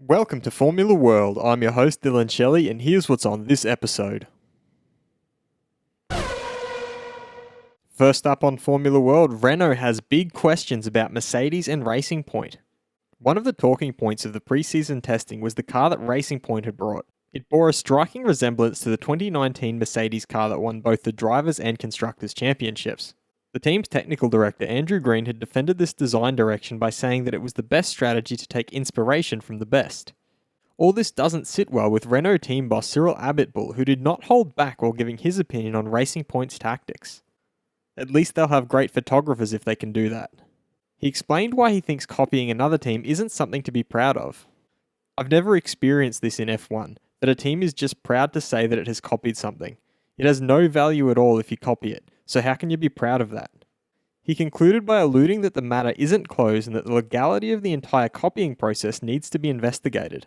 Welcome to Formula World. I'm your host Dylan Shelley, and here's what's on this episode. First up on Formula World, Renault has big questions about Mercedes and Racing Point. One of the talking points of the pre-season testing was the car that Racing Point had brought. It bore a striking resemblance to the 2019 Mercedes car that won both the Drivers' and Constructors' Championships. The team's technical director Andrew Green had defended this design direction by saying that it was the best strategy to take inspiration from the best. All this doesn't sit well with Renault team boss Cyril Abiteboul, who did not hold back while giving his opinion on Racing Point's tactics. At least they'll have great photographers if they can do that. He explained why he thinks copying another team isn't something to be proud of. I've never experienced this in F1, that a team is just proud to say that it has copied something. It has no value at all if you copy it, so how can you be proud of that? He concluded by alluding that the matter isn't closed and that the legality of the entire copying process needs to be investigated.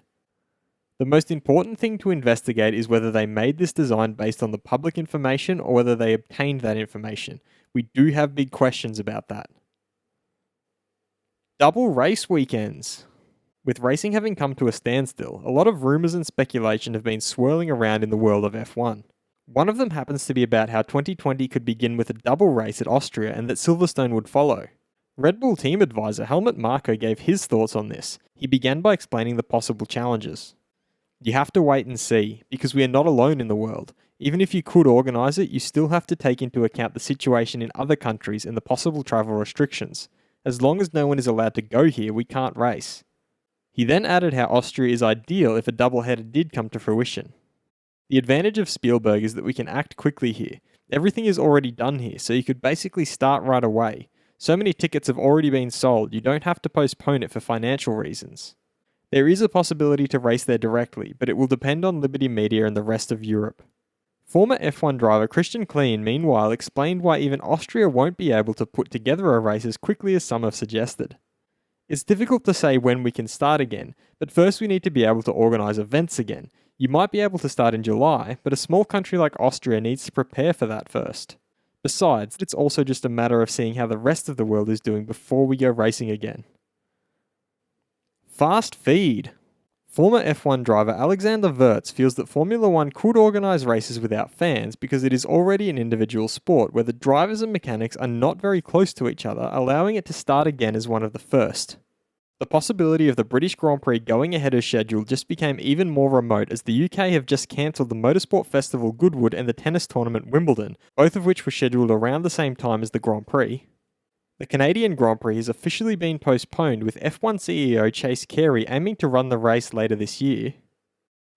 The most important thing to investigate is whether they made this design based on the public information or whether they obtained that information. We do have big questions about that. Double race weekends. With racing having come to a standstill, a lot of rumours and speculation have been swirling around in the world of F1. One of them happens to be about how 2020 could begin with a double race at Austria and that Silverstone would follow. Red Bull team advisor Helmut Marko gave his thoughts on this. He began by explaining the possible challenges. You have to wait and see, because we are not alone in the world. Even if you could organise it, you still have to take into account the situation in other countries and the possible travel restrictions. As long as no one is allowed to go here, we can't race. He then added how Austria is ideal if a doubleheader did come to fruition. The advantage of Spielberg is that we can act quickly here. Everything is already done here, so you could basically start right away. So many tickets have already been sold, you don't have to postpone it for financial reasons. There is a possibility to race there directly, but it will depend on Liberty Media and the rest of Europe. Former F1 driver Christian Klein, meanwhile, explained why even Austria won't be able to put together a race as quickly as some have suggested. It's difficult to say when we can start again, but first we need to be able to organise events again. You might be able to start in July, but a small country like Austria needs to prepare for that first. Besides, it's also just a matter of seeing how the rest of the world is doing before we go racing again. Fast feed. Former F1 driver Alexander Wurz feels that Formula 1 could organise races without fans because it is already an individual sport where the drivers and mechanics are not very close to each other, allowing it to start again as one of the first. The possibility of the British Grand Prix going ahead of schedule just became even more remote as the UK have just cancelled the Motorsport Festival Goodwood and the tennis tournament Wimbledon, both of which were scheduled around the same time as the Grand Prix. The Canadian Grand Prix has officially been postponed, with F1 CEO Chase Carey aiming to run the race later this year.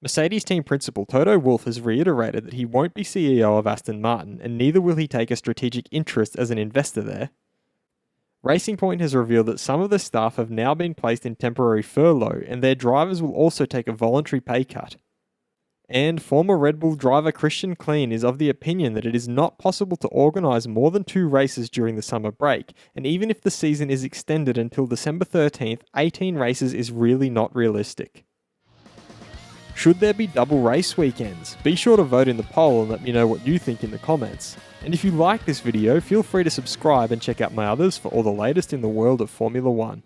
Mercedes team principal Toto Wolff has reiterated that he won't be CEO of Aston Martin, and neither will he take a strategic interest as an investor there. Racing Point has revealed that some of the staff have now been placed in temporary furlough, and their drivers will also take a voluntary pay cut. And former Red Bull driver Christian Klein is of the opinion that it is not possible to organise more than 2 races during the summer break, and even if the season is extended until December 13th, 18 races is really not realistic. Should there be double race weekends? Be sure to vote in the poll and let me know what you think in the comments. And if you like this video, feel free to subscribe and check out my others for all the latest in the world of Formula 1.